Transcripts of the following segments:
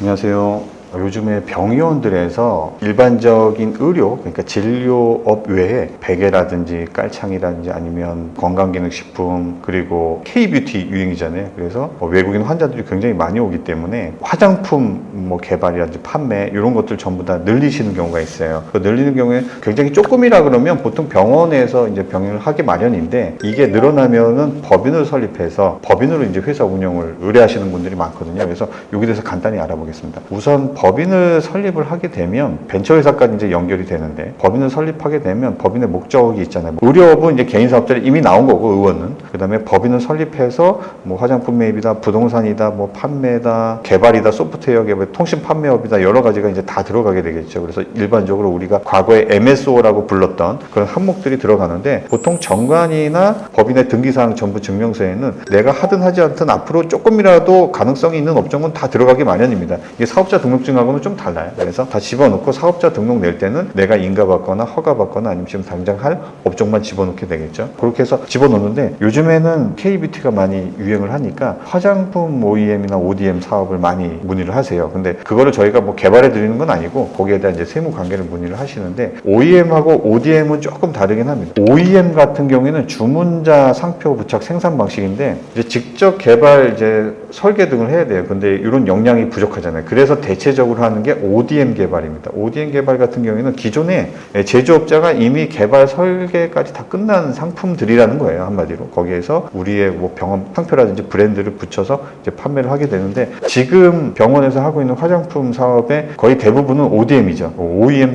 안녕하세요. 요즘에 병의원들에서 일반적인 의료, 그러니까 진료업 외에 베개라든지 깔창이라든지 아니면 건강기능식품 그리고 K-뷰티 유행이잖아요. 그래서 외국인 환자들이 굉장히 많이 오기 때문에 화장품 개발이라든지 판매 이런 것들 전부 다 늘리시는 경우가 있어요. 그 늘리는 경우에 굉장히 조금이라 그러면 보통 병원에서 이제 병행을 하기 마련인데 이게 늘어나면은 법인을 설립해서 법인으로 이제 회사 운영을 의뢰하시는 분들이 많거든요. 그래서 여기 대해서 간단히 알아보겠습니다. 우선 법인을 설립을 하게 되면 벤처회사까지 이제 연결이 되는데 법인을 설립하게 되면 법인의 목적이 있잖아요. 의료업은 이제 개인 사업자를 이미 나온 거고 의원은 그 다음에 법인을 설립해서 화장품 매입이다, 부동산이다, 판매다, 개발이다, 소프트웨어 개발, 통신 판매업이다 여러 가지가 이제 다 들어가게 되겠죠. 그래서 일반적으로 우리가 과거에 MSO라고 불렀던 그런 항목들이 들어가는데 보통 정관이나 법인의 등기사항 전부 증명서에는 내가 하든 하지 않든 앞으로 조금이라도 가능성이 있는 업종은 다 들어가기 마련입니다. 이게 사업자 등록증하고는 좀 달라요. 그래서 다 집어넣고 사업자 등록 낼 때는 내가 인가받거나 허가받거나 아니면 지금 당장 할 업종만 집어넣게 되겠죠. 그렇게 해서 집어넣는데 요즘에는 K-뷰티가 많이 유행을 하니까 화장품 OEM이나 ODM 사업을 많이 문의를 하세요. 근데 그거를 저희가 개발해 드리는 건 아니고 거기에 대한 이제 세무 관계를 문의를 하시는데 OEM하고 ODM은 조금 다르긴 합니다. OEM 같은 경우에는 주문자 상표 부착 생산 방식인데 이제 직접 개발 이제 설계 등을 해야 돼요. 근데 이런 역량이 부족하잖아요. 그래서 대체적으로 하는 게 ODM 개발입니다. ODM 개발 같은 경우에는 기존에 제조업자가 이미 개발 설계까지 다 끝난 상품들이라는 거예요. 한마디로. 거기에서 우리의 병원 상표라든지 브랜드를 붙여서 이제 판매를 하게 되는데 지금 병원에서 하고 있는 화장품 사업의 거의 대부분은 ODM이죠.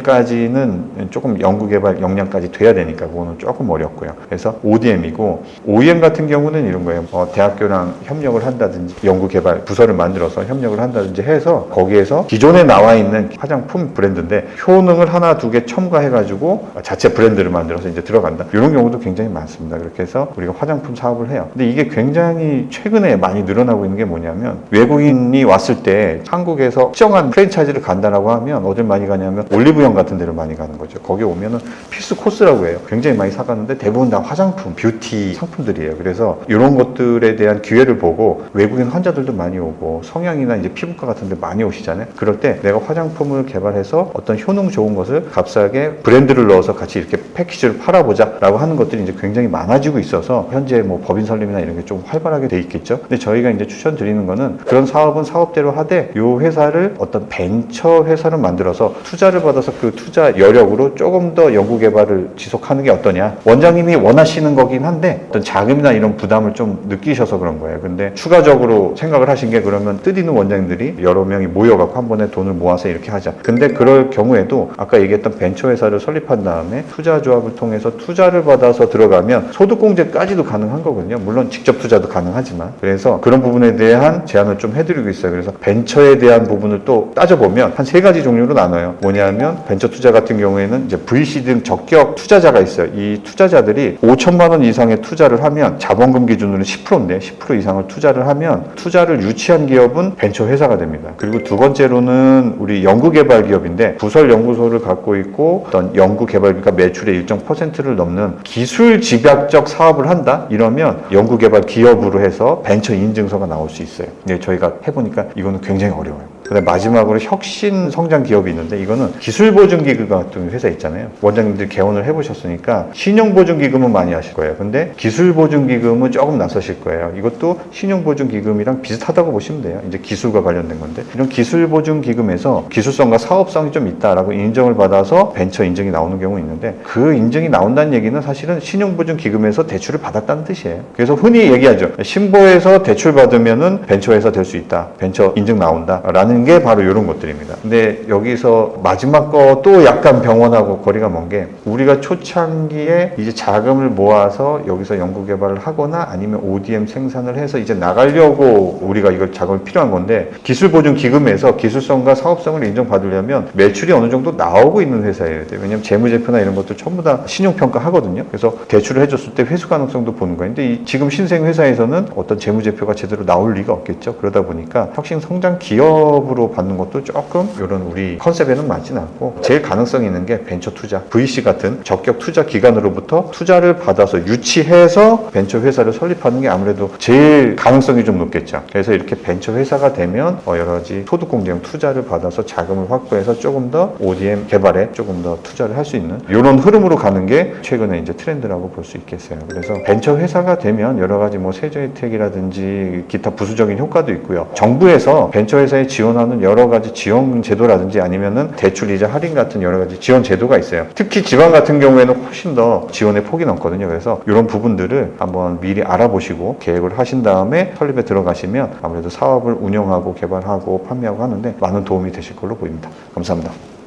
OEM까지는 조금 연구 개발 역량까지 돼야 되니까 그거는 조금 어렵고요. 그래서 ODM이고 OEM 같은 경우는 이런 거예요. 대학교랑 협력을 한다든지 연구 개발 부서를 만들어서 협력을 한다든지 해서 거기에서 기존에 나와 있는 화장품 브랜드인데 효능을 하나 두 개 첨가해가지고 자체 브랜드를 만들어서 이제 들어간다. 이런 경우도 굉장히 많습니다. 그렇게 해서 우리가 화장품 사업을 해요. 근데 이게 굉장히 최근에 많이 늘어나고 있는 게 뭐냐면 외국인이 왔을 때 한국에서 특정한 프랜차이즈를 간다라고 하면 어딜 많이 가냐면 올리브영 같은 데를 많이 가는 거죠. 거기 오면은 필수 코스라고 해요. 굉장히 많이 사가는데 대부분 다 화장품, 뷰티 상품들이에요. 그래서 이런 것들에 대한 기회를 보고 외국인 환자들도 많이 오고 성형이나 이제 피부과 같은 데 많이 오시잖아요. 그럴 때 내가 화장품을 개발해서 어떤 효능 좋은 것을 값싸게 브랜드를 넣어서 같이 이렇게 패키지를 팔아보자 라고 하는 것들이 이제 굉장히 많아지고 있어서 현재 법인 설립이나 이런 게 좀 활발하게 돼 있겠죠. 근데 저희가 이제 추천드리는 거는 그런 사업은 사업대로 하되 이 회사를 어떤 벤처 회사를 만들어서 투자를 받아서 그 투자 여력으로 조금 더 연구 개발을 지속하는 게 어떠냐. 원장님이 원하시는 거긴 한데 어떤 자금이나 이런 부담을 좀 느끼셔서 그런 거예요. 근데 추가적으로 생각을 하신 게 그러면 뜻있는 원장님들이 여러 명이 모여갖고 한 번에 돈을 모아서 이렇게 하자. 근데 그럴 경우에도 아까 얘기했던 벤처 회사를 설립한 다음에 투자 조합을 통해서 투자를 받아서 들어가면 소득공제까지도 가능한 거거든요. 물론 직접 투자도 가능하지만 그래서 그런 부분에 대한 제안을 좀 해드리고 있어요. 그래서 벤처에 대한 부분을 또 따져보면 한 세 가지 종류로 나눠요. 뭐냐면 벤처 투자 같은 경우에는 이제 VC 등 적격 투자자가 있어요. 이 투자자들이 5천만 원 이상의 투자를 하면 자본금 기준으로 10%인데 10% 이상을 투자를 하면 투자를 유치한 기업은 벤처 회사가 됩니다. 그리고 두 번째로는 우리 연구개발 기업인데 부설 연구소를 갖고 있고 어떤 연구개발비가 매출의 일정 퍼센트를 넘는 기술 집약적 사업을 한다? 이러면 연구개발 기업으로 해서 벤처 인증서가 나올 수 있어요. 근데 저희가 해보니까 이거는 굉장히 어려워요. 그다음에 마지막으로 혁신 성장 기업이 있는데 이거는 기술보증기금 같은 회사 있잖아요. 원장님들 개원을 해보셨으니까 신용보증기금은 많이 하실 거예요. 근데 기술보증기금은 조금 낯서실 거예요. 이것도 신용보증기금이랑 비슷하다고 보시면 돼요. 이제 기술과 관련된 건데 이런 기술보증기금에서 기술성과 사업성이 좀 있다라고 인정을 받아서 벤처 인증이 나오는 경우 있는데 그 인증이 나온다는 얘기는 사실은 신용보증기금에서 대출을 받았다는 뜻이에요. 그래서 흔히 얘기하죠. 신보에서 대출 받으면은 벤처회사 될 수 있다. 벤처 인증 나온다. 라는 게 바로 이런 것들입니다. 근데 여기서 마지막 것도 약간 병원하고 거리가 먼 게 우리가 초창기에 이제 자금을 모아서 여기서 연구개발을 하거나 아니면 ODM 생산을 해서 이제 나가려고 우리가 이걸 자금이 필요한 건데 기술보증기금에서 기술성과 사업성을 인정받으려면 매출이 어느 정도 나오고 있는 회사예요. 왜냐하면 재무제표나 이런 것들 전부 다 신용평가 하거든요. 그래서 대출을 해줬을 때 회수 가능성도 보는 거예요. 근데 지금 신생 회사에서는 어떤 재무제표가 제대로 나올 리가 없겠죠. 그러다 보니까 혁신 성장 기업 사업으로 받는 것도 조금 이런 우리 컨셉에는 맞진 않고, 제일 가능성 있는 게 벤처 투자, VC 같은 적격 투자 기관으로부터 투자를 받아서 유치해서 벤처 회사를 설립하는 게 아무래도 제일 가능성이 좀 높겠죠. 그래서 이렇게 벤처 회사가 되면 여러 가지 소득공제형 투자를 받아서 자금을 확보해서 조금 더 ODM 개발에 조금 더 투자를 할 수 있는 이런 흐름으로 가는 게 최근에 이제 트렌드라고 볼 수 있겠어요. 그래서 벤처 회사가 되면 여러 가지 뭐 세제 혜택이라든지 기타 부수적인 효과도 있고요. 정부에서 벤처 회사에 지원하는 여러 가지 지원 제도라든지 아니면은 대출 이자 할인 같은 여러 가지 지원 제도가 있어요. 특히 지방 같은 경우에는 훨씬 더 지원의 폭이 넓거든요. 그래서 이런 부분들을 한번 미리 알아보시고 계획을 하신 다음에 설립에 들어가시면 아무래도 사업을 운영하고 개발하고 판매하고 하는데 많은 도움이 되실 걸로 보입니다. 감사합니다.